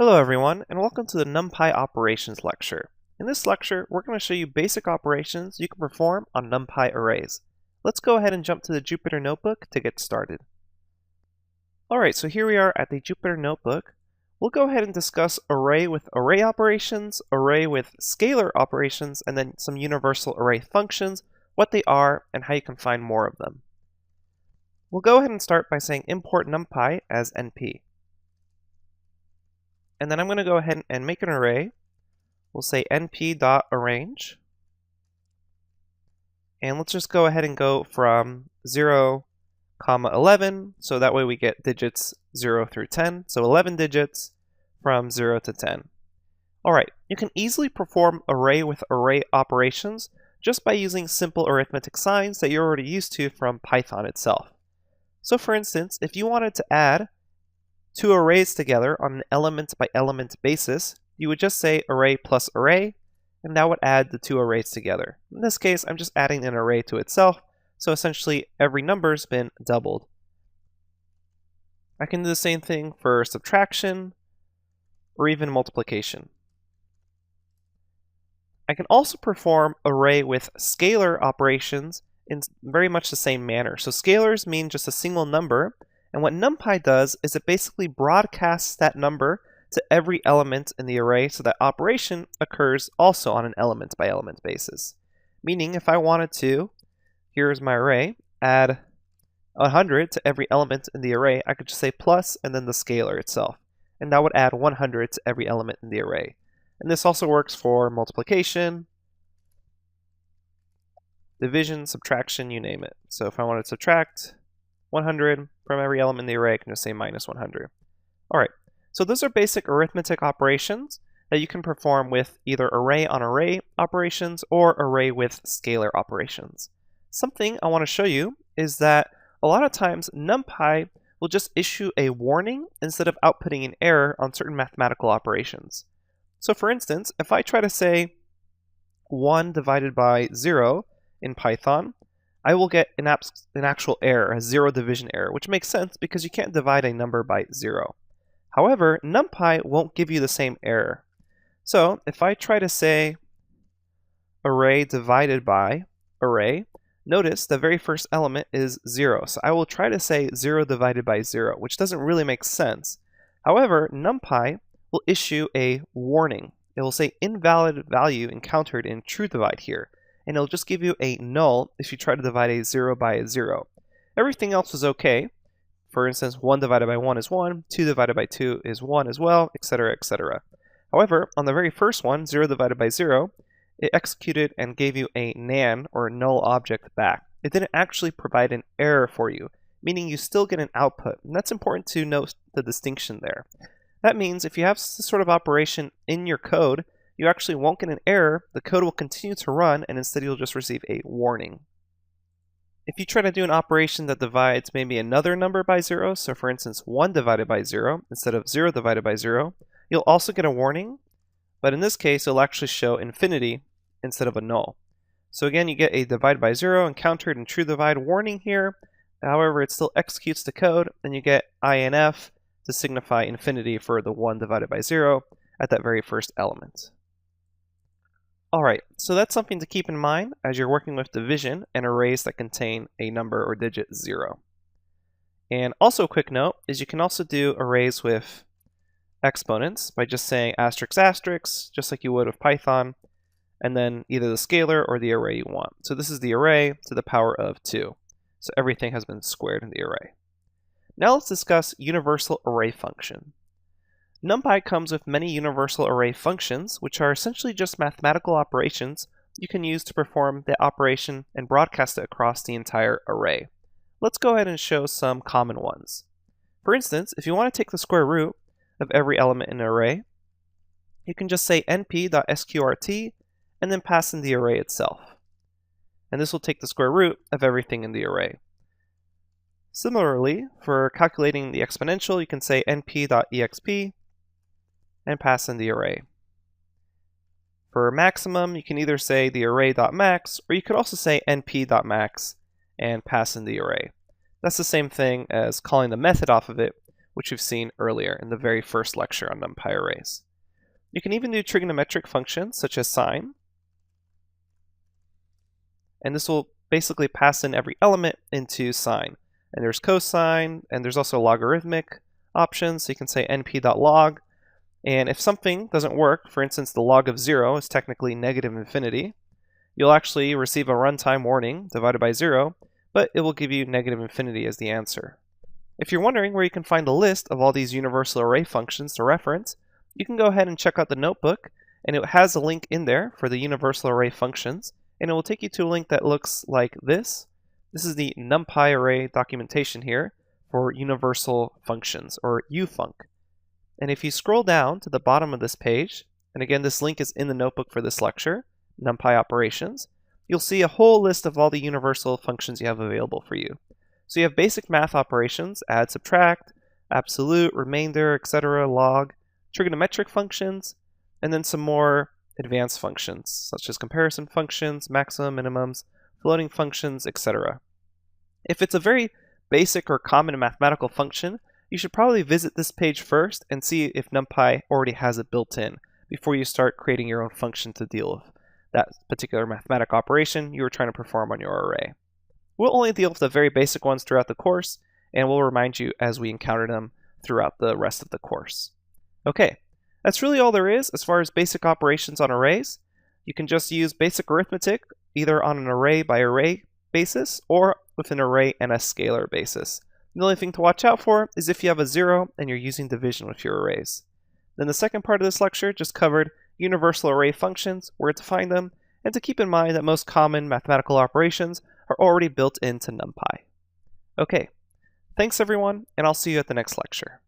Hello everyone, and welcome to the NumPy operations lecture. In this lecture, we're going to show you basic operations you can perform on NumPy arrays. Let's go ahead and jump to the Jupyter Notebook to get started. Alright, so here we are at the Jupyter Notebook. We'll go ahead and discuss array with array operations, array with scalar operations, and then some universal array functions, what they are, and how you can find more of them. We'll go ahead and start by saying import NumPy as NP. And then I'm going to go ahead and make an array. We'll say np.arrange. And let's just go ahead and go from 0, 11, so that way we get digits 0 through 10. So 11 digits from 0 to 10. Alright, you can easily perform array with array operations just by using simple arithmetic signs that you're already used to from Python itself. So for instance, if you wanted to add two arrays together on an element by element basis, you would just say array plus array, and that would add the two arrays together. In this case, I'm just adding an array to itself, so essentially every number's been doubled. I can do the same thing for subtraction or even multiplication. I can also perform array with scalar operations in very much the same manner. So scalars mean just a single number, and what NumPy does is it basically broadcasts that number to every element in the array, so that operation occurs also on an element by element basis. Meaning if I wanted to, here's my array, add 100 to every element in the array, I could just say plus and then the scalar itself. And that would add 100 to every element in the array. And this also works for multiplication, division, subtraction, you name it. So if I wanted to subtract 100 from every element in the array, I can just say minus 100. Alright, so those are basic arithmetic operations that you can perform with either array on array operations or array with scalar operations. Something I want to show you is that a lot of times NumPy will just issue a warning instead of outputting an error on certain mathematical operations. So for instance, if I try to say 1 divided by 0 in Python, I will get an actual error, a zero division error, which makes sense because you can't divide a number by 0. However, NumPy won't give you the same error. So if I try to say array divided by array, notice the very first element is 0. So I will try to say 0 divided by 0, which doesn't really make sense. However, NumPy will issue a warning. It will say invalid value encountered in true divide here. And it'll just give you a null if you try to divide a 0 by a 0. Everything else is okay. For instance, 1 divided by 1 is 1, 2 divided by 2 is 1 as well, etc., etc. However, on the very first one, 0 divided by 0, it executed and gave you a nan, or null object, back. It didn't actually provide an error for you, meaning you still get an output. And that's important to note the distinction there. That means if you have this sort of operation in your code, you actually won't get an error, the code will continue to run, and instead you'll just receive a warning. If you try to do an operation that divides maybe another number by 0, so for instance 1 divided by 0 instead of 0 divided by 0, you'll also get a warning, but in this case it'll actually show infinity instead of a null. So again, you get a divide by 0 encountered in true divide warning here. However, it still executes the code, and you get INF to signify infinity for the 1 divided by 0 at that very first element. Alright, so that's something to keep in mind as you're working with division and arrays that contain a number or digit 0. And also a quick note is you can also do arrays with exponents by just saying asterisk asterisk, just like you would with Python, and then either the scalar or the array you want. So this is the array to the power of 2. So everything has been squared in the array. Now let's discuss universal array function. NumPy comes with many universal array functions, which are essentially just mathematical operations you can use to perform the operation and broadcast it across the entire array. Let's go ahead and show some common ones. For instance, if you want to take the square root of every element in an array, you can just say np.sqrt and then pass in the array itself. And this will take the square root of everything in the array. Similarly, for calculating the exponential, you can say np.exp and pass in the array. For maximum, you can either say the array.max, or you could also say np.max and pass in the array. That's the same thing as calling the method off of it, which we've seen earlier in the very first lecture on NumPy arrays. You can even do trigonometric functions such as sine, and this will basically pass in every element into sine. And there's cosine, and there's also logarithmic options, so you can say np.log. And if something doesn't work, for instance, the log of 0 is technically negative infinity, you'll actually receive a runtime warning divided by 0, but it will give you negative infinity as the answer. If you're wondering where you can find a list of all these universal array functions to reference, you can go ahead and check out the notebook, and it has a link in there for the universal array functions, and it will take you to a link that looks like this. This is the NumPy array documentation here for universal functions, or ufunc. And if you scroll down to the bottom of this page, and again this link is in the notebook for this lecture, NumPy operations, you'll see a whole list of all the universal functions you have available for you. So you have basic math operations, add, subtract, absolute, remainder, etc., log, trigonometric functions, and then some more advanced functions, such as comparison functions, maximum, minimums, floating functions, etc. If it's a very basic or common mathematical function, you should probably visit this page first and see if NumPy already has it built in before you start creating your own function to deal with that particular mathematical operation you were trying to perform on your array. We'll only deal with the very basic ones throughout the course, and we'll remind you as we encounter them throughout the rest of the course. Okay, that's really all there is as far as basic operations on arrays. You can just use basic arithmetic either on an array by array basis or with an array and a scalar basis. The only thing to watch out for is if you have a 0 and you're using division with your arrays. Then the second part of this lecture just covered universal array functions, where to find them, and to keep in mind that most common mathematical operations are already built into NumPy. Okay, thanks everyone, and I'll see you at the next lecture.